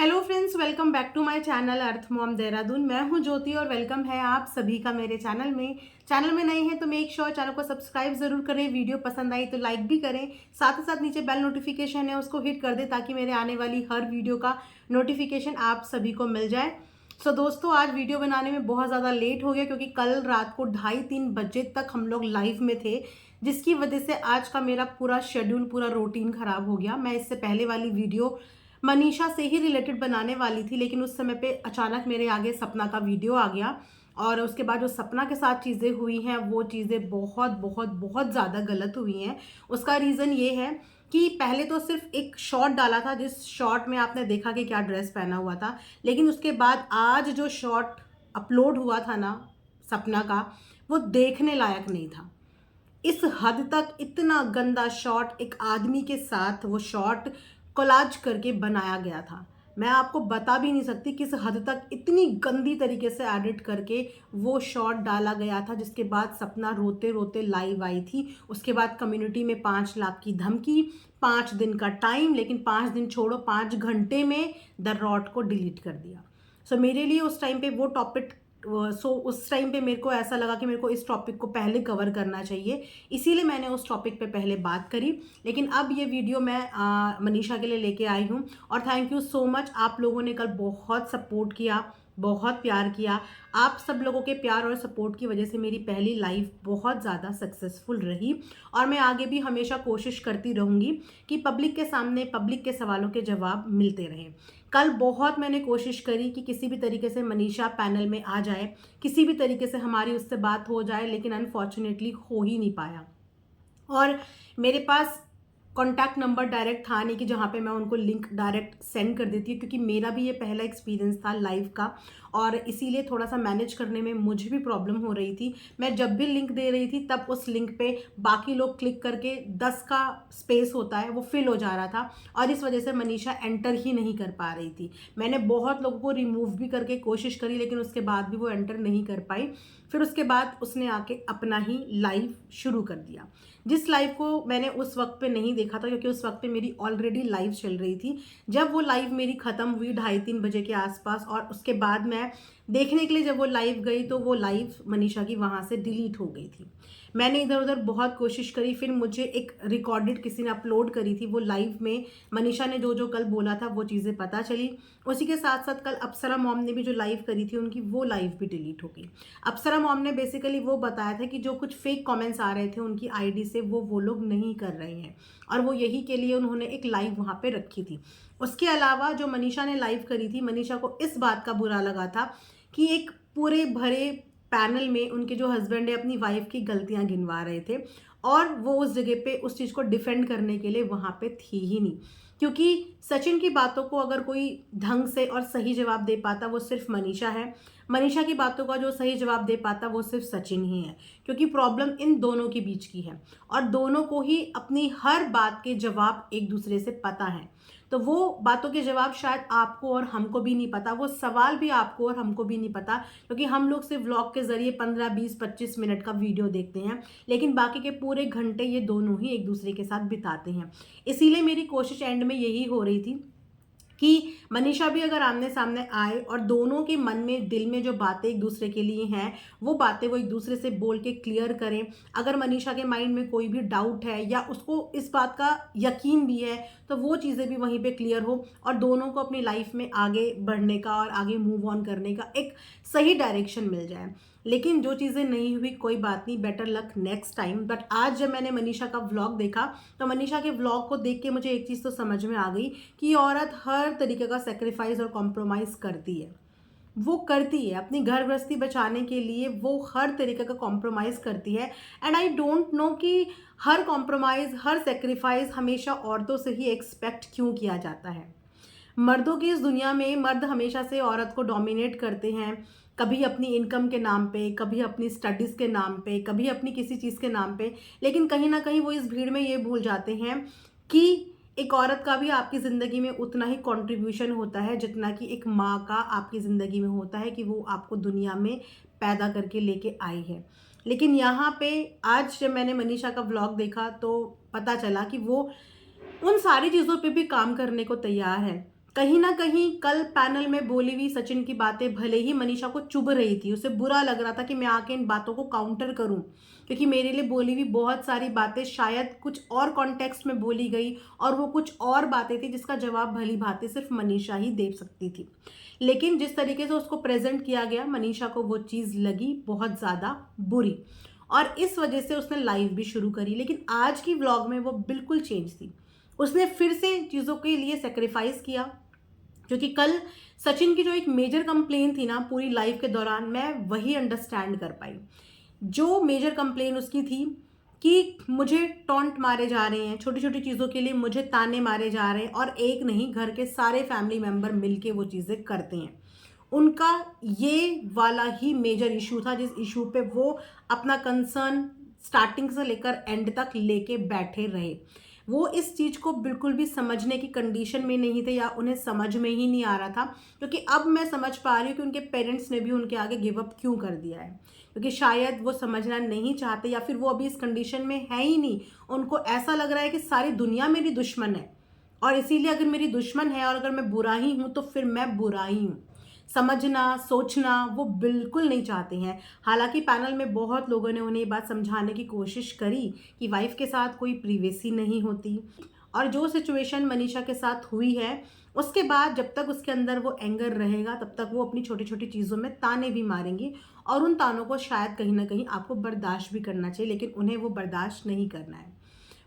Hello friends, welcome back to my channel earth mom Dehradun. मैं हूं ज्योति और वेलकम है आप सभी का मेरे चैनल में नए हैं तो मेक श्योर चैनल को सब्सक्राइब जरूर करें। वीडियो पसंद आई तो लाइक भी करें, साथ ही साथ नीचे बेल नोटिफिकेशन है उसको हिट कर दें ताकि मेरे आने वाली हर वीडियो का नोटिफिकेशन आप सभी को मिल जाए। दोस्तों, आज वीडियो बनाने में बहुत ज़्यादा लेट हो गया क्योंकि कल रात को 2:30-3 बजे तक हम लोग लाइव में थे, जिसकी वजह से आज का मेरा पूरा शेड्यूल, पूरा रूटीन खराब हो गया। मैं इससे पहले वाली वीडियो मनीषा से ही रिलेटेड बनाने वाली थी, लेकिन उस समय पे अचानक मेरे आगे सपना का वीडियो आ गया और उसके बाद जो सपना के साथ चीज़ें हुई हैं वो चीज़ें बहुत बहुत बहुत ज़्यादा गलत हुई हैं। उसका रीज़न ये है कि पहले तो सिर्फ एक शॉट डाला था, जिस शॉट में आपने देखा कि क्या ड्रेस पहना हुआ था, लेकिन उसके बाद आज जो शॉट अपलोड हुआ था ना सपना का, वो देखने लायक नहीं था। इस हद तक इतना गंदा शॉट एक आदमी के साथ वो शॉट कोलाज करके बनाया गया था। मैं आपको बता भी नहीं सकती किस हद तक इतनी गंदी तरीके से एडिट करके वो शॉट डाला गया था, जिसके बाद सपना रोते रोते लाइव आई थी। उसके बाद कम्युनिटी में 5 लाख की धमकी, 5 दिन का टाइम, लेकिन 5 दिन छोड़ो, 5 घंटे में द रॉट को डिलीट कर दिया। मेरे लिए उस टाइम पे वो टॉपिक उस टाइम पे मेरे को ऐसा लगा कि मेरे को इस टॉपिक को पहले कवर करना चाहिए, इसीलिए मैंने उस टॉपिक पे पहले बात करी। लेकिन अब ये वीडियो मैं मनीषा के लिए लेके आई हूँ और थैंक यू सो मच। आप लोगों ने कल बहुत सपोर्ट किया, बहुत प्यार किया। आप सब लोगों के प्यार और सपोर्ट की वजह से मेरी पहली लाइव बहुत ज़्यादा सक्सेसफुल रही और मैं आगे भी हमेशा कोशिश करती रहूँगी कि पब्लिक के सामने पब्लिक के सवालों के जवाब मिलते रहें। कल बहुत मैंने कोशिश करी कि किसी भी तरीके से मनीषा पैनल में आ जाए, किसी भी तरीके से हमारी उससे बात हो जाए, लेकिन अनफॉर्चुनेटली हो ही नहीं पाया। और मेरे पास कॉन्टैक्ट नंबर डायरेक्ट था नहीं कि जहाँ पे मैं उनको लिंक डायरेक्ट सेंड कर देती हूँ, क्योंकि मेरा भी ये पहला एक्सपीरियंस था लाइव का और इसीलिए थोड़ा सा मैनेज करने में मुझे भी प्रॉब्लम हो रही थी। मैं जब भी लिंक दे रही थी तब उस लिंक पे बाकी लोग क्लिक करके 10 का स्पेस होता है वो फिल हो जा रहा था और इस वजह से मनीषा एंटर ही नहीं कर पा रही थी। मैंने बहुत लोगों को रिमूव भी करके कोशिश करी, लेकिन उसके बाद भी वो एंटर नहीं कर पाई। फिर उसके बाद उसने आके अपना ही लाइव शुरू कर दिया, जिस लाइव को मैंने उस वक्त पे नहीं देखा था क्योंकि उस वक्त पे मेरी ऑलरेडी लाइव चल रही थी। जब वो लाइव मेरी ख़त्म हुई 2:30-3 बजे के आसपास और उसके बाद मैं देखने के लिए जब वो लाइव गई तो वो लाइव मनीषा की वहाँ से डिलीट हो गई थी। मैंने इधर उधर बहुत कोशिश करी, फिर मुझे एक रिकॉर्डेड किसी ने अपलोड करी थी वो लाइव में मनीषा ने जो जो कल बोला था वो चीज़ें पता चली। उसी के साथ साथ कल अप्सरा मॉम ने भी जो लाइव करी थी उनकी वो लाइव भी डिलीट हो गई। अप्सरा मॉम ने बेसिकली वो बताया था कि जो कुछ फेक कमेंट्स आ रहे थे उनकी आईडी से वो लोग नहीं कर रहे हैं और वो यही के लिए उन्होंने एक लाइव वहाँ पे रखी थी। उसके अलावा जो मनीषा ने लाइव करी थी, मनीषा को इस बात का बुरा लगा था कि एक पूरे भरे पैनल में उनके जो हस्बैंड है अपनी वाइफ की गलतियां गिनवा रहे थे और वो उस जगह पे उस चीज़ को डिफेंड करने के लिए वहाँ पे थी ही नहीं। क्योंकि सचिन की बातों को अगर कोई ढंग से और सही जवाब दे पाता वो सिर्फ मनीषा है। मनीषा की बातों का जो सही जवाब दे पाता वो सिर्फ सचिन ही है, क्योंकि प्रॉब्लम इन दोनों के बीच की है और दोनों को ही अपनी हर बात के जवाब एक दूसरे से पता है। तो वो बातों के जवाब शायद आपको और हमको भी नहीं पता, वो सवाल भी आपको और हमको भी नहीं पता, क्योंकि हम लोग सिर्फ व्लॉग के जरिए 15-20-25 मिनट का वीडियो देखते हैं, लेकिन बाकी के पूरे घंटे ये दोनों ही एक दूसरे के साथ बिताते हैं। इसीलिए मेरी कोशिश एंड में यही हो रही थी कि मनीषा भी अगर आमने सामने आए और दोनों के मन में दिल में जो बातें एक दूसरे के लिए हैं वो बातें वो एक दूसरे से बोल के क्लियर करें। अगर मनीषा के माइंड में कोई भी डाउट है या उसको इस बात का यकीन भी है तो वो चीज़ें भी वहीं पे क्लियर हो और दोनों को अपनी लाइफ में आगे बढ़ने का और आगे मूव ऑन करने का एक सही डायरेक्शन मिल जाए। लेकिन जो चीज़ें नहीं हुई कोई बात नहीं, better luck next time. But आज जब मैंने मनीषा का व्लॉग देखा तो मनीषा के व्लॉग को देख के मुझे एक चीज़ तो समझ में आ गई कि ये औरत हर तरीके का सेक्रीफाइस और कॉम्प्रोमाइज़ करती है। वो करती है अपनी घर गृहस्थी बचाने के लिए, वो हर तरीके का कॉम्प्रोमाइज़ करती है। एंड आई डोंट नो कि हर कॉम्प्रोमाइज़, हर सेक्रीफाइस हमेशा औरतों से ही एक्सपेक्ट क्यों किया जाता है। मर्दों की इस दुनिया में मर्द हमेशा से औरत को डोमिनेट करते हैं, कभी अपनी इनकम के नाम पे, कभी अपनी स्टडीज़ के नाम पे, कभी अपनी किसी चीज़ के नाम पे। लेकिन कहीं ना कहीं वो इस भीड़ में ये भूल जाते हैं कि एक औरत का भी आपकी ज़िंदगी में उतना ही कंट्रीब्यूशन होता है जितना कि एक माँ का आपकी ज़िंदगी में होता है, कि वो आपको दुनिया में पैदा करके लेके आई है। लेकिन यहाँ पे आज जब मैंने मनीषा का व्लॉग देखा तो पता चला कि वो उन सारी चीज़ों पे भी काम करने को तैयार है, कहीं ना कहीं कल पैनल में बोली हुई सचिन की बातें भले ही मनीषा को चुभ रही थी, उसे बुरा लग रहा था कि मैं आके इन बातों को काउंटर करूं, क्योंकि मेरे लिए बोली हुई बहुत सारी बातें शायद कुछ और कॉन्टेक्स्ट में बोली गई और वो कुछ और बातें थी जिसका जवाब भली भांति सिर्फ मनीषा ही दे सकती थी। लेकिन जिस तरीके से उसको प्रेजेंट किया गया, मनीषा को वो चीज़ लगी बहुत ज़्यादा बुरी और इस वजह से उसने लाइव भी शुरू करी। लेकिन आज की व्लॉग में वो बिल्कुल चेंज थी। उसने फिर से चीज़ों के लिए सेक्रीफाइस किया, क्योंकि कल सचिन की जो एक मेजर कंप्लेन थी ना पूरी लाइफ के दौरान, मैं वही अंडरस्टैंड कर पाई। जो मेजर कंप्लेन उसकी थी कि मुझे टॉन्ट मारे जा रहे हैं, छोटी छोटी चीज़ों के लिए मुझे ताने मारे जा रहे हैं और एक नहीं घर के सारे फैमिली मेम्बर मिलके वो चीज़ें करते हैं। उनका ये वाला ही मेजर इशू था जिस इशू पे वो अपना कंसर्न स्टार्टिंग से लेकर एंड तक लेके बैठे रहे। वो इस चीज़ को बिल्कुल भी समझने की कंडीशन में नहीं थे या उन्हें समझ में ही नहीं आ रहा था, क्योंकि अब मैं समझ पा रही हूँ कि उनके पेरेंट्स ने भी उनके आगे गिव अप क्यों कर दिया है, क्योंकि शायद वो समझना नहीं चाहते या फिर वो अभी इस कंडीशन में है ही नहीं। उनको ऐसा लग रहा है कि सारी दुनिया मेरी दुश्मन है और इसीलिए अगर मेरी दुश्मन है और अगर मैं बुरा ही हूँ तो फिर मैं बुरा ही हूँ। समझना सोचना वो बिल्कुल नहीं चाहते हैं। हालांकि पैनल में बहुत लोगों ने उन्हें ये बात समझाने की कोशिश करी कि वाइफ के साथ कोई प्रिवेसी नहीं होती और जो सिचुएशन मनीषा के साथ हुई है उसके बाद जब तक उसके अंदर वो एंगर रहेगा तब तक वो अपनी छोटी छोटी चीज़ों में ताने भी मारेंगी और उन तानों को शायद कहीं ना कहीं आपको बर्दाश्त भी करना चाहिए, लेकिन उन्हें वो बर्दाश्त नहीं करना है।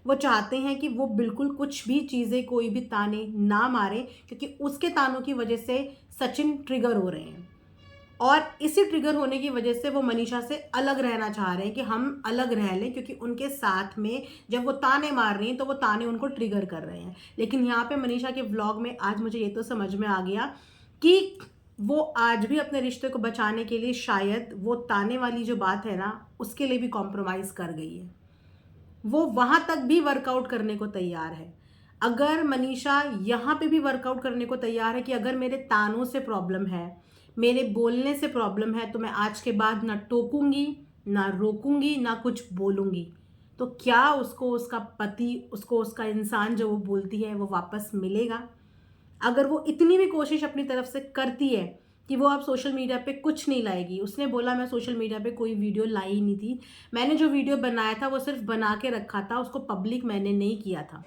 वो चाहते हैं कि वो बिल्कुल कुछ भी चीज़ें कोई भी ताने ना मारे, क्योंकि उसके तानों की वजह से सचिन ट्रिगर हो रहे हैं और इसी ट्रिगर होने की वजह से वो मनीषा से अलग रहना चाह रहे हैं कि हम अलग रह लें, क्योंकि उनके साथ में जब वो ताने मार रही हैं तो वो ताने उनको ट्रिगर कर रहे हैं। लेकिन यहाँ पे मनीषा के व्लॉग में आज मुझे ये तो समझ में आ गया कि वो आज भी अपने रिश्ते को बचाने के लिए शायद वो ताने वाली जो बात है ना उसके लिए भी कॉम्प्रोमाइज़ कर गई है। वो वहां तक भी वर्कआउट करने को तैयार है। अगर मनीषा यहाँ पे भी वर्कआउट करने को तैयार है कि अगर मेरे तानों से प्रॉब्लम है, मेरे बोलने से प्रॉब्लम है, तो मैं आज के बाद ना टोकूंगी ना रोकूंगी ना कुछ बोलूंगी, तो क्या उसको उसका पति, उसको उसका इंसान जो वो बोलती है वो वापस मिलेगा? अगर वो इतनी भी कोशिश अपनी तरफ से करती है कि वो अब सोशल मीडिया पे कुछ नहीं लाएगी, उसने बोला मैं सोशल मीडिया पे कोई वीडियो लाई ही नहीं थी, मैंने जो वीडियो बनाया था वो सिर्फ बना के रखा था, उसको पब्लिक मैंने नहीं किया था।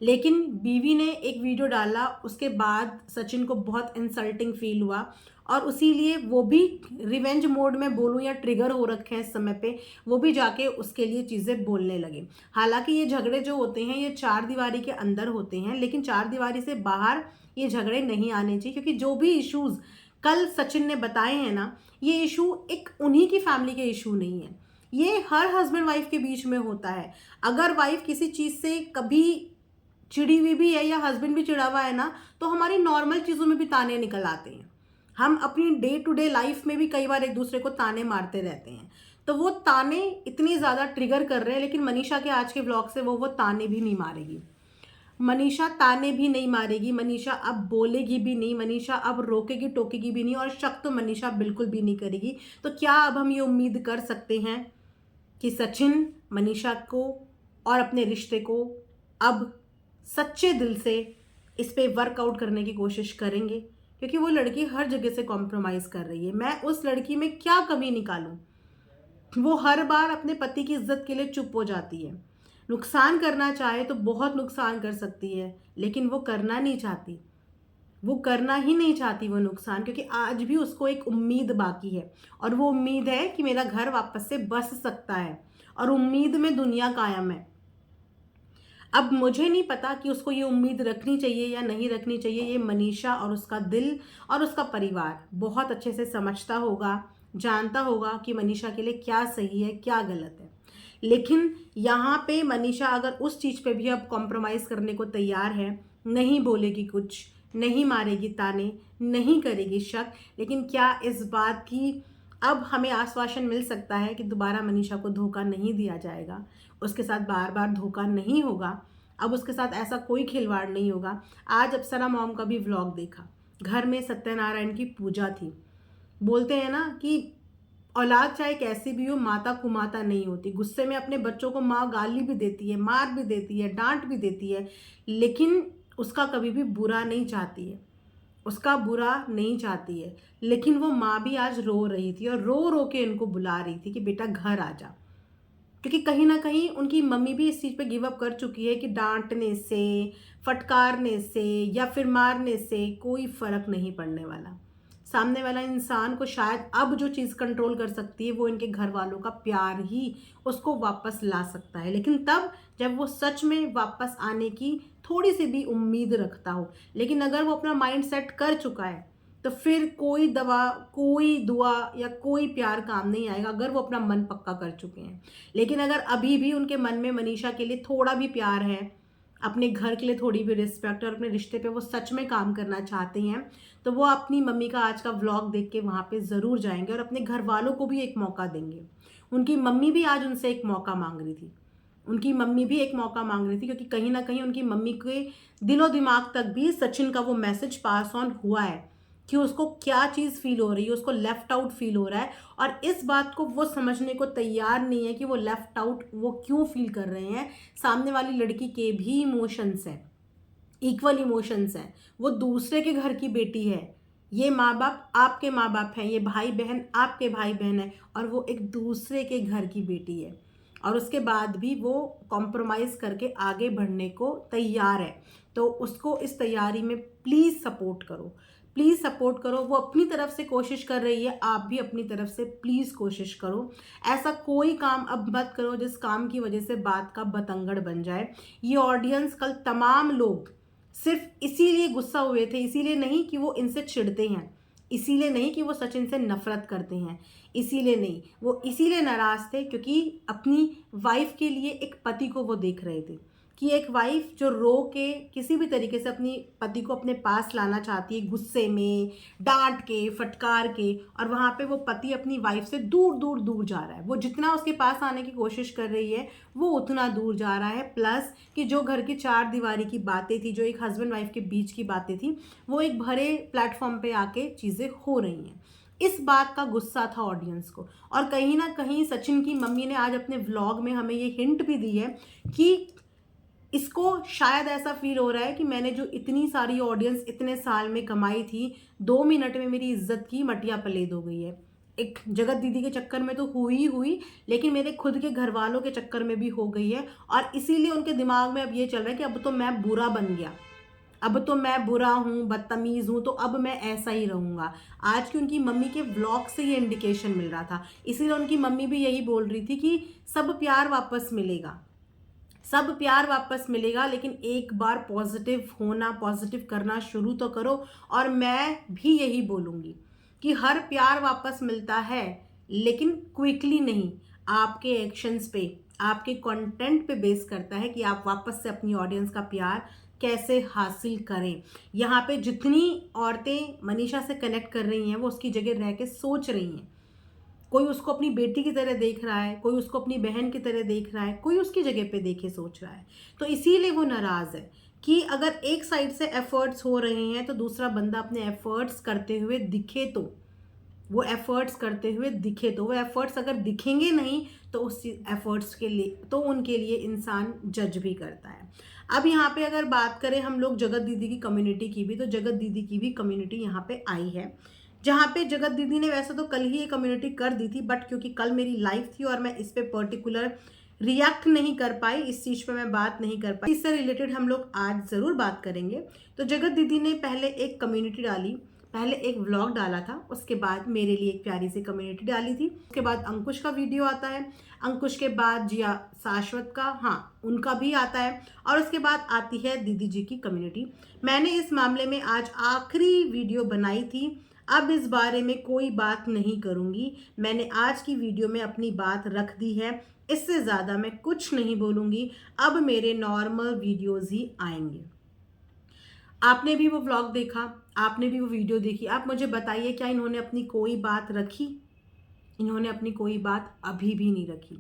लेकिन बीवी ने एक वीडियो डाला, उसके बाद सचिन को बहुत इंसल्टिंग फील हुआ और उसी लिए वो भी रिवेंज मोड में बोलूँ या ट्रिगर हो रखे हैं इस समय पे, वो भी जाके उसके लिए चीज़ें बोलने लगे। हालांकि ये झगड़े जो होते हैं ये चार दीवारी के अंदर होते हैं, लेकिन चार दीवारी से बाहर ये झगड़े नहीं आने चाहिए, क्योंकि जो भी इश्यूज़ कल सचिन ने बताए हैं ना, ये इशू एक उन्हीं की फैमिली के इशू नहीं है, ये हर हस्बैंड वाइफ के बीच में होता है। अगर वाइफ किसी चीज़ से कभी चिड़ी हुई भी है या हस्बैंड भी चिड़ा हुआ है ना, तो हमारी नॉर्मल चीज़ों में भी ताने निकल आते हैं। हम अपनी डे टू डे लाइफ में भी कई बार एक दूसरे को ताने मारते रहते हैं, तो वो ताने इतनी ज़्यादा ट्रिगर कर रहे हैं। लेकिन मनीषा के आज के व्लॉग से वो ताने भी नहीं मारेगी, मनीषा ताने भी नहीं मारेगी, मनीषा अब बोलेगी भी नहीं, मनीषा अब रोकेगी टोकेगी भी नहीं और शक तो मनीषा बिल्कुल भी नहीं करेगी। तो क्या अब हम ये उम्मीद कर सकते हैं कि सचिन मनीषा को और अपने रिश्ते को अब सच्चे दिल से इस पे वर्कआउट करने की कोशिश करेंगे? क्योंकि वो लड़की हर जगह से कॉम्प्रोमाइज़ कर रही है। मैं उस लड़की में क्या कमी निकालूं? वो हर बार अपने पति की इज्जत के लिए चुप हो जाती है। नुकसान करना चाहे तो बहुत नुकसान कर सकती है, लेकिन वो करना नहीं चाहती, वो करना ही नहीं चाहती वो नुकसान, क्योंकि आज भी उसको एक उम्मीद बाकी है और वो उम्मीद है कि मेरा घर वापस से बस सकता है और उम्मीद में दुनिया कायम है। अब मुझे नहीं पता कि उसको ये उम्मीद रखनी चाहिए या नहीं रखनी चाहिए, ये मनीषा और उसका दिल और उसका परिवार बहुत अच्छे से समझता होगा, जानता होगा कि मनीषा के लिए क्या सही है क्या गलत है। लेकिन यहाँ पे मनीषा अगर उस चीज़ पे भी अब कॉम्प्रोमाइज़ करने को तैयार है, नहीं बोलेगी कुछ, नहीं मारेगी ताने, नहीं करेगी शक, लेकिन क्या इस बात की अब हमें आश्वासन मिल सकता है कि दोबारा मनीषा को धोखा नहीं दिया जाएगा, उसके साथ बार बार धोखा नहीं होगा, अब उसके साथ ऐसा कोई खिलवाड़ नहीं होगा? आज अप्सरा मॉम का भी व्लॉग देखा, घर में सत्यनारायण की पूजा थी। बोलते हैं ना कि औलाद चाहे कैसी भी हो, माता कुमाता नहीं होती। गुस्से में अपने बच्चों को माँ गाली भी देती है, मार भी देती है, डांट भी देती है, लेकिन उसका कभी भी बुरा नहीं चाहती है, उसका बुरा नहीं चाहती है। लेकिन वो माँ भी आज रो रही थी और रो रो के उनको बुला रही थी कि बेटा घर आ जा, क्योंकि कहीं ना कहीं उनकी मम्मी भी इस चीज़ पे गिव अप कर चुकी है कि डांटने से, फटकारने से या फिर मारने से कोई फर्क नहीं पड़ने वाला। सामने वाला इंसान को शायद अब जो चीज़ कंट्रोल कर सकती है वो इनके घर वालों का प्यार ही उसको वापस ला सकता है, लेकिन तब जब वो सच में वापस आने की थोड़ी सी भी उम्मीद रखता हो। लेकिन अगर वो अपना माइंड सेट कर चुका है तो फिर कोई दवा, कोई दुआ या कोई प्यार काम नहीं आएगा, अगर वो अपना मन पक्का कर चुके हैं। लेकिन अगर अभी भी उनके मन में मनीषा के लिए थोड़ा भी प्यार है, अपने घर के लिए थोड़ी भी रिस्पेक्ट और अपने रिश्ते पे वो सच में काम करना चाहते हैं, तो वो अपनी मम्मी का आज का व्लॉग देख के वहाँ पे ज़रूर जाएंगे और अपने घर वालों को भी एक मौका देंगे। उनकी मम्मी भी आज उनसे एक मौका मांग रही थी, उनकी मम्मी भी एक मौका मांग रही थी, क्योंकि कहीं ना कहीं उनकी मम्मी के दिलो दिमाग तक भी सचिन का वो मैसेज पास ऑन हुआ है कि उसको क्या चीज़ फील हो रही है, उसको लेफ्ट आउट फील हो रहा है। और इस बात को वो समझने को तैयार नहीं है कि वो लेफ्ट आउट वो क्यों फील कर रहे हैं। सामने वाली लड़की के भी इमोशंस हैं, इक्वल इमोशंस हैं। वो दूसरे के घर की बेटी है, ये माँ बाप आपके माँ बाप हैं, ये भाई बहन आपके भाई बहन है, और वो एक दूसरे के घर की बेटी है। और उसके बाद भी वो कॉम्प्रोमाइज़ करके आगे बढ़ने को तैयार है। तो उसको इस तैयारी में प्लीज़ सपोर्ट करो, प्लीज़ सपोर्ट करो। वो अपनी तरफ से कोशिश कर रही है, आप भी अपनी तरफ से प्लीज़ कोशिश करो। ऐसा कोई काम अब मत करो जिस काम की वजह से बात का बतंगड़ बन जाए। ये ऑडियंस कल तमाम लोग सिर्फ इसीलिए गुस्सा हुए थे, इसीलिए नहीं कि वो इनसे चिढ़ते हैं, इसीलिए नहीं कि वो सचिन से नफरत करते हैं, इसीलिए नहीं, वो इसीलिए नाराज़ थे क्योंकि अपनी वाइफ के लिए एक पति को वो देख रहे थे कि एक वाइफ जो रो के किसी भी तरीके से अपनी पति को अपने पास लाना चाहती है, गुस्से में, डांट के, फटकार के, और वहाँ पे वो पति अपनी वाइफ से दूर दूर दूर जा रहा है। वो जितना उसके पास आने की कोशिश कर रही है वो उतना दूर जा रहा है। प्लस कि जो घर की चार दीवारी की बातें थी, जो एक हस्बैंड वाइफ के बीच की बातें थी, वो एक भरे प्लेटफॉर्म पे आके चीज़ें हो रही हैं। इस बात का गुस्सा था ऑडियंस को। और कहीं ना कहीं सचिन की मम्मी ने आज अपने व्लॉग में हमें ये हिंट भी दी है कि इसको शायद ऐसा फील हो रहा है कि मैंने जो इतनी सारी ऑडियंस इतने साल में कमाई थी, 2 मिनट में मेरी इज्जत की मटिया पलेद हो गई है। एक जगत दीदी के चक्कर में तो हुई, लेकिन मेरे खुद के घर वालों के चक्कर में भी हो गई है। और इसीलिए उनके दिमाग में अब ये चल रहा है कि अब तो मैं बुरा बन गया, अब तो मैं बुरा हूँ, बदतमीज़ हूँ, तो अब मैं ऐसा ही रहूँगा। आज की उनकी मम्मी के व्लॉग से ये इंडिकेशन मिल रहा था। इसीलिए उनकी मम्मी भी यही बोल रही थी कि सब प्यार वापस मिलेगा, सब प्यार वापस मिलेगा, लेकिन एक बार पॉजिटिव होना, पॉजिटिव करना शुरू तो करो। और मैं भी यही बोलूँगी कि हर प्यार वापस मिलता है, लेकिन क्विकली नहीं, आपके एक्शंस पे, आपके कंटेंट पे बेस करता है कि आप वापस से अपनी ऑडियंस का प्यार कैसे हासिल करें। यहाँ पे जितनी औरतें मनीषा से कनेक्ट कर रही हैं वो उसकी जगह रह के सोच रही हैं। कोई उसको अपनी बेटी की तरह देख रहा है, कोई उसको अपनी बहन की तरह देख रहा है, कोई उसकी जगह पे देखे सोच रहा है। तो इसीलिए वो नाराज़ है कि अगर एक साइड से एफर्ट्स हो रहे हैं तो दूसरा बंदा अपने एफर्ट्स करते हुए दिखे, तो वो एफर्ट्स करते हुए दिखे, तो वो एफर्ट्स अगर दिखेंगे नहीं तो उस एफर्ट्स के लिए तो उनके लिए इंसान जज भी करता है। अब यहाँ पे अगर बात करें हम लोग जगत दीदी की कम्युनिटी की भी, तो जगत दीदी की भी कम्युनिटी यहाँ पे आई है, जहाँ पे जगत दीदी ने वैसे तो कल ही ये कम्युनिटी कर दी थी, बट क्योंकि कल मेरी लाइफ थी और मैं इस पे पर्टिकुलर रिएक्ट नहीं कर पाई, इस चीज़ पे मैं बात नहीं कर पाई, इससे रिलेटेड हम लोग आज ज़रूर बात करेंगे। तो जगत दीदी ने पहले एक कम्युनिटी डाली, पहले एक व्लॉग डाला था, उसके बाद मेरे लिए एक प्यारी सी कम्युनिटी डाली थी, उसके बाद अंकुश का वीडियो आता है, अंकुश के बाद जिया शाश्वत का, हाँ उनका भी आता है, और उसके बाद आती है दीदी जी की कम्युनिटी। मैंने इस मामले में आज आखिरी वीडियो बनाई थी, अब इस बारे में कोई बात नहीं करूँगी। मैंने आज की वीडियो में अपनी बात रख दी है, इससे ज़्यादा मैं कुछ नहीं बोलूँगी। अब मेरे नॉर्मल वीडियोज़ ही आएंगे। आपने भी वो व्लॉग देखा, आपने भी वो वीडियो देखी, आप मुझे बताइए क्या इन्होंने अपनी कोई बात रखी? इन्होंने अपनी कोई बात अभी भी नहीं रखी।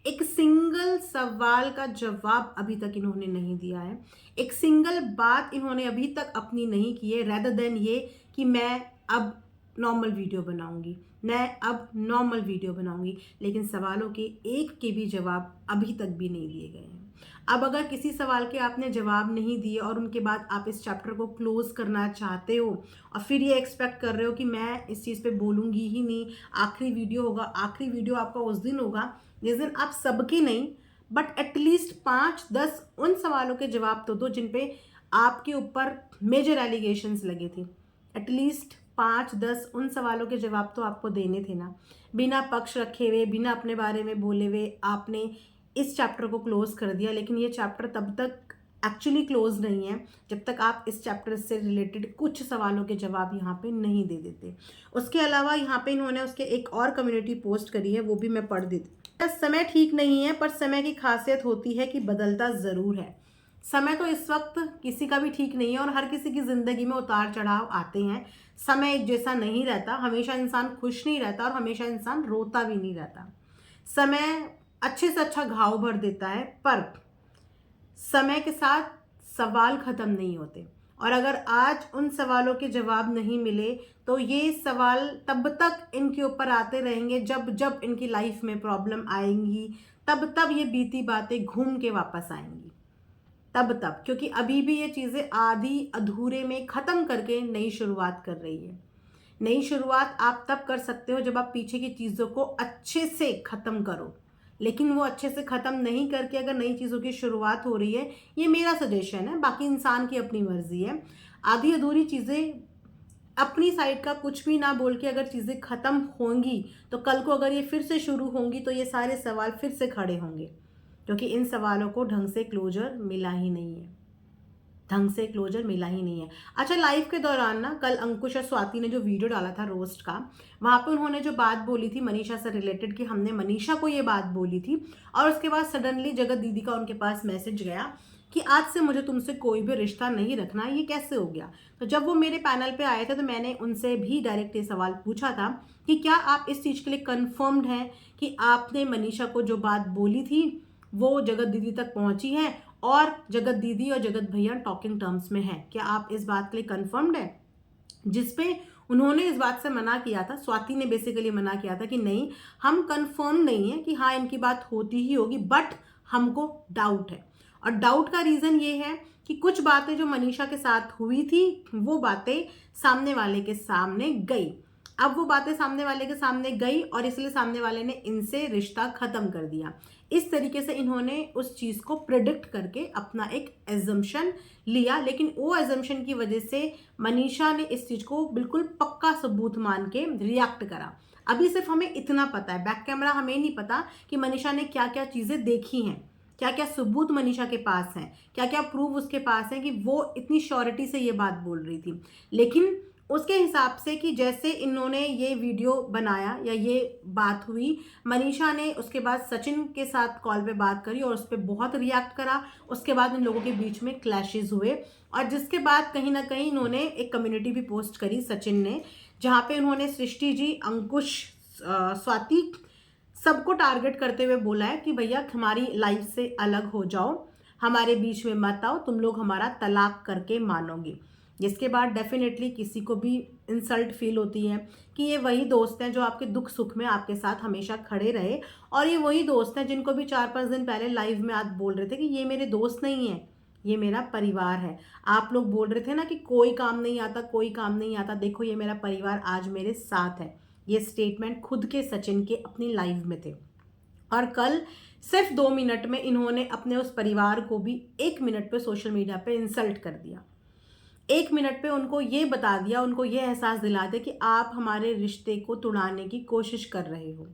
एक सिंगल सवाल का जवाब अभी तक इन्होंने नहीं दिया है, एक सिंगल बात इन्होंने अभी तक अपनी नहीं की है, रेदर देन ये कि मैं अब नॉर्मल वीडियो बनाऊंगी, मैं अब नॉर्मल वीडियो बनाऊंगी। लेकिन सवालों के एक के भी जवाब अभी तक भी नहीं दिए गए हैं। अब अगर किसी सवाल के आपने जवाब नहीं दिए और उनके बाद आप इस चैप्टर को क्लोज करना चाहते हो और फिर ये एक्सपेक्ट कर रहे हो कि मैं इस चीज़ पे बोलूँगी ही नहीं, आखिरी वीडियो होगा, आखिरी वीडियो आपका उस दिन होगा जिस दिन आप सबकी नहीं बट एटलीस्ट 5-10 उन सवालों के जवाब तो दो जिन पे आपके ऊपर मेजर एलिगेशंस लगे थे। एटलीस्ट 5-10 उन सवालों के जवाब तो आपको देने थे ना। बिना पक्ष रखे हुए, बिना अपने बारे में बोले हुए आपने इस चैप्टर को क्लोज कर दिया, लेकिन ये चैप्टर तब तक एक्चुअली क्लोज नहीं है जब तक आप इस चैप्टर से रिलेटेड कुछ सवालों के जवाब यहाँ पे नहीं दे देते। उसके अलावा यहाँ पे इन्होंने उसके एक और कम्युनिटी पोस्ट करी है, वो भी मैं पढ़ देती। समय ठीक नहीं है, पर समय की खासियत होती है कि बदलता ज़रूर है। समय तो इस वक्त किसी का भी ठीक नहीं है और हर किसी की ज़िंदगी में उतार चढ़ाव आते हैं। समय एक जैसा नहीं रहता, हमेशा इंसान खुश नहीं रहता और हमेशा इंसान रोता भी नहीं रहता। समय अच्छे से अच्छा घाव भर देता है, पर समय के साथ सवाल ख़त्म नहीं होते और अगर आज उन सवालों के जवाब नहीं मिले तो ये सवाल तब तक इनके ऊपर आते रहेंगे जब जब इनकी लाइफ में प्रॉब्लम आएंगी, तब तब ये बीती बातें घूम के वापस आएंगी, तब तब, क्योंकि अभी भी ये चीज़ें आधी अधूरे में ख़त्म करके नई शुरुआत कर रही है। नई शुरुआत आप तब कर सकते हो जब आप पीछे की चीज़ों को अच्छे से ख़त्म करो, लेकिन वो अच्छे से ख़त्म नहीं करके अगर नई चीज़ों की शुरुआत हो रही है, ये मेरा सजेशन है, बाकी इंसान की अपनी मर्जी है। आधी अधूरी चीज़ें अपनी साइड का कुछ भी ना बोल के अगर चीज़ें ख़त्म होंगी तो कल को अगर ये फिर से शुरू होंगी तो ये सारे सवाल फिर से खड़े होंगे, क्योंकि इन सवालों को ढंग से क्लोजर मिला ही नहीं है, ढंग से क्लोजर मिला ही नहीं है। अच्छा, लाइव के दौरान ना कल अंकुश और स्वाति ने जो वीडियो डाला था रोस्ट का, वहाँ पे उन्होंने जो बात बोली थी मनीषा से रिलेटेड कि हमने मनीषा को ये बात बोली थी और उसके बाद सडनली जगत दीदी का उनके पास मैसेज गया कि आज से मुझे तुमसे कोई भी रिश्ता नहीं रखना, ये कैसे हो गया। तो जब वो मेरे पैनल पे आए थे तो मैंने उनसे भी डायरेक्ट ये सवाल पूछा था कि क्या आप इस चीज़ के लिए कन्फर्म्ड हैं कि आपने मनीषा को जो बात बोली थी वो जगत दीदी तक पहुंची है और जगत दीदी और जगत भैया टॉकिंग टर्म्स में हैं, क्या आप इस बात के लिए कन्फर्म्ड है। जिसपे उन्होंने इस बात से मना किया था, स्वाति ने बेसिकली मना किया था कि नहीं, हम कन्फर्म नहीं है कि हाँ इनकी बात होती ही होगी, बट हमको डाउट है। और डाउट का रीज़न ये है कि कुछ बातें जो मनीषा के साथ हुई थी वो बातें सामने वाले के सामने गई। अब वो बातें सामने वाले के सामने गई और इसलिए सामने वाले ने इनसे रिश्ता ख़त्म कर दिया। इस तरीके से इन्होंने उस चीज़ को प्रिडिक्ट करके अपना एक एजम्पशन लिया, लेकिन वो एजम्पशन की वजह से मनीषा ने इस चीज़ को बिल्कुल पक्का सबूत मान के रिएक्ट करा। अभी सिर्फ हमें इतना पता है, बैक कैमरा हमें नहीं पता कि मनीषा ने क्या क्या चीज़ें देखी हैं, क्या क्या सबूत मनीषा के पास हैं, क्या क्या प्रूफ उसके पास है कि वो इतनी श्योरिटी से ये बात बोल रही थी। लेकिन उसके हिसाब से कि जैसे इन्होंने ये वीडियो बनाया या ये बात हुई, मनीषा ने उसके बाद सचिन के साथ कॉल पे बात करी और उस पर बहुत रिएक्ट करा। उसके बाद इन लोगों के बीच में क्लैशेस हुए और जिसके बाद कहीं ना कहीं इन्होंने एक कम्युनिटी भी पोस्ट करी सचिन ने, जहाँ पे उन्होंने सृष्टि जी, अंकुश, स्वाति सबको टारगेट करते हुए बोला है कि भैया हमारी लाइफ से अलग हो जाओ, हमारे बीच में मत आओ, तुम लोग हमारा तलाक करके मानोगे। जिसके बाद डेफिनेटली किसी को भी इंसल्ट फील होती है कि ये वही दोस्त हैं जो आपके दुख सुख में आपके साथ हमेशा खड़े रहे और ये वही दोस्त हैं जिनको भी 4-5 दिन पहले लाइव में आप बोल रहे थे कि ये मेरे दोस्त नहीं है, ये मेरा परिवार है। आप लोग बोल रहे थे ना कि कोई काम नहीं आता, कोई काम नहीं आता, देखो ये मेरा परिवार आज मेरे साथ है। ये स्टेटमेंट खुद के सचिन के अपनी लाइव में थे और कल सिर्फ 2 मिनट में इन्होंने अपने उस परिवार को भी 1 मिनट पे सोशल मीडिया पे इंसल्ट कर दिया। 1 मिनट पे उनको ये बता दिया, उनको ये एहसास दिला दिया कि आप हमारे रिश्ते को तोड़ने की कोशिश कर रहे हो।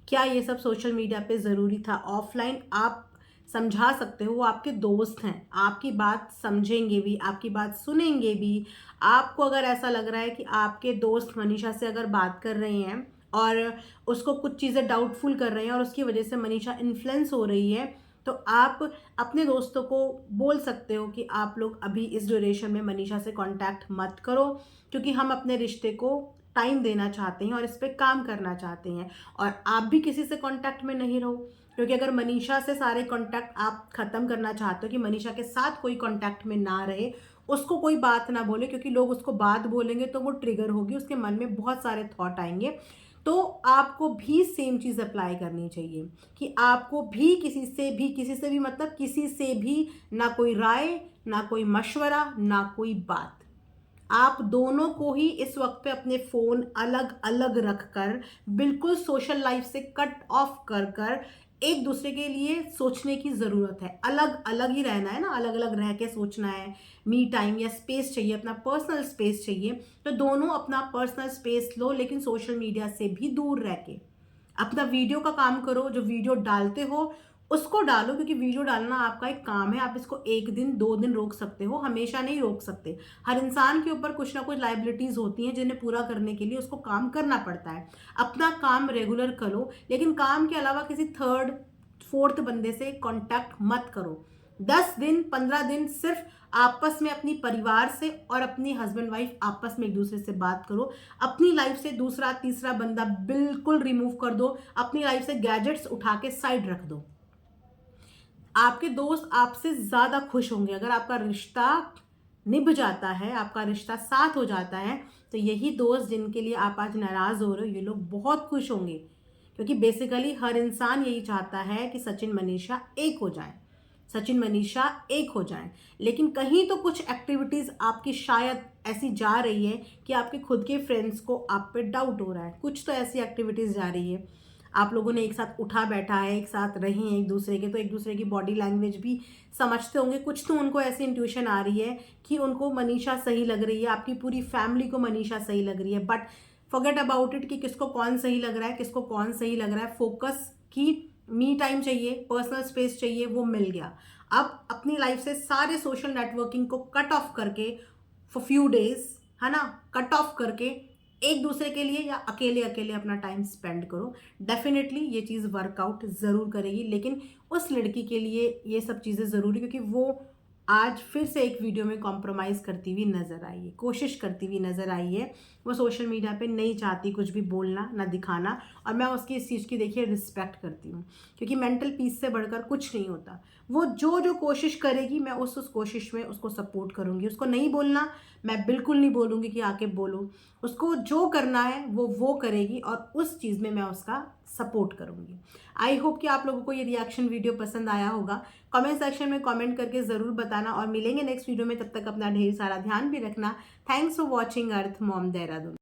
क्या ये सब सोशल मीडिया पे ज़रूरी था? ऑफलाइन आप समझा सकते हो, वो आपके दोस्त हैं, आपकी बात समझेंगे भी, आपकी बात सुनेंगे भी। आपको अगर ऐसा लग रहा है कि आपके दोस्त मनीषा से अगर बात कर रहे हैं और उसको कुछ चीज़ें डाउटफुल कर रहे हैं और उसकी वजह से मनीषा इन्फ्लुएंस हो रही है, तो आप अपने दोस्तों को बोल सकते हो कि आप लोग अभी इस ड्यूरेशन में मनीषा से कांटेक्ट मत करो, क्योंकि हम अपने रिश्ते को टाइम देना चाहते हैं और इस पर काम करना चाहते हैं। और आप भी किसी से कांटेक्ट में नहीं रहो, क्योंकि अगर मनीषा से सारे कांटेक्ट आप ख़त्म करना चाहते हो कि मनीषा के साथ कोई कांटेक्ट में ना रहे, उसको कोई बात ना बोले, क्योंकि लोग उसको बात बोलेंगे तो वो ट्रिगर होगी, उसके मन में बहुत सारे थॉट आएंगे, तो आपको भी सेम चीज़ अप्लाई करनी चाहिए कि आपको भी किसी से भी मतलब किसी से भी ना कोई राय, ना कोई मशवरा, ना कोई बात। आप दोनों को ही इस वक्त पे अपने फ़ोन अलग अलग रख कर, बिल्कुल सोशल लाइफ से कट ऑफ कर कर एक दूसरे के लिए सोचने की ज़रूरत है। अलग अलग ही रहना है ना, अलग अलग रह के सोचना है। मी टाइम या स्पेस चाहिए, अपना पर्सनल स्पेस चाहिए, तो दोनों अपना पर्सनल स्पेस लो, लेकिन सोशल मीडिया से भी दूर रह के अपना वीडियो का काम करो। जो वीडियो डालते हो उसको डालो, क्योंकि वीडियो डालना आपका एक काम है। आप इसको 1 दिन 2 दिन रोक सकते हो, हमेशा नहीं रोक सकते। हर इंसान के ऊपर कुछ ना कुछ लाइबिलिटीज होती हैं जिन्हें पूरा करने के लिए उसको काम करना पड़ता है। अपना काम रेगुलर करो, लेकिन काम के अलावा किसी थर्ड फोर्थ बंदे से कांटेक्ट मत करो। 10 दिन 15 दिन सिर्फ आपस में अपनी परिवार से और अपनी हस्बैंड वाइफ आपस में एक दूसरे से बात करो। अपनी लाइफ से दूसरा तीसरा बंदा बिल्कुल रिमूव कर दो। अपनी लाइफ से गैजेट्स उठा के साइड रख दो। आपके दोस्त आपसे ज्यादा खुश होंगे अगर आपका रिश्ता निभ जाता है, आपका रिश्ता साथ हो जाता है। तो यही दोस्त जिनके लिए आप आज नाराज हो रहे हो, ये लोग बहुत खुश होंगे, क्योंकि बेसिकली हर इंसान यही चाहता है कि सचिन मनीषा एक हो जाए, सचिन मनीषा एक हो जाए। लेकिन कहीं तो कुछ एक्टिविटीज आपकी शायद ऐसी जा रही है कि आपके खुद के फ्रेंड्स को आप पे डाउट हो रहा है। कुछ तो ऐसी एक्टिविटीज जा रही है, आप लोगों ने एक साथ उठा बैठा है, एक साथ रहे हैं एक दूसरे के, तो एक दूसरे की बॉडी लैंग्वेज भी समझते होंगे। कुछ तो उनको ऐसी इंट्यूशन आ रही है कि उनको मनीषा सही लग रही है, आपकी पूरी फैमिली को मनीषा सही लग रही है। बट फॉरगेट अबाउट इट कि किसको कौन सही लग रहा है, किसको कौन सही लग रहा है। फोकस की मी टाइम चाहिए, पर्सनल स्पेस चाहिए, वो मिल गया। अब अपनी लाइफ से सारे सोशल नेटवर्किंग को कट ऑफ करके फॉर फ्यू डेज, है ना, कट ऑफ करके एक दूसरे के लिए या अकेले अकेले अपना टाइम स्पेंड करो। डेफिनेटली ये चीज़ वर्कआउट ज़रूर करेगी, लेकिन उस लड़की के लिए ये सब चीज़ें ज़रूरी, क्योंकि वो आज फिर से एक वीडियो में कॉम्प्रोमाइज़ करती हुई नज़र आई है, कोशिश करती हुई नज़र आई है। वो सोशल मीडिया पे नहीं चाहती कुछ भी बोलना ना दिखाना, और मैं उसकी इस चीज़ की देखिए रिस्पेक्ट करती हूँ, क्योंकि मेंटल पीस से बढ़कर कुछ नहीं होता। वो जो जो कोशिश करेगी मैं उस कोशिश में उसको सपोर्ट करूँगी। उसको नहीं बोलना, मैं बिल्कुल नहीं बोलूँगी कि आके बोलो। उसको जो करना है वो करेगी, और उस चीज़ में मैं उसका सपोर्ट करूँगी। आई होप कि आप लोगों को ये रिएक्शन वीडियो पसंद आया होगा। कमेंट सेक्शन में कमेंट करके ज़रूर बताना, और मिलेंगे नेक्स्ट वीडियो में। तब तक अपना ढेर सारा ध्यान भी रखना। Thanks for watching earth mom Dehradun.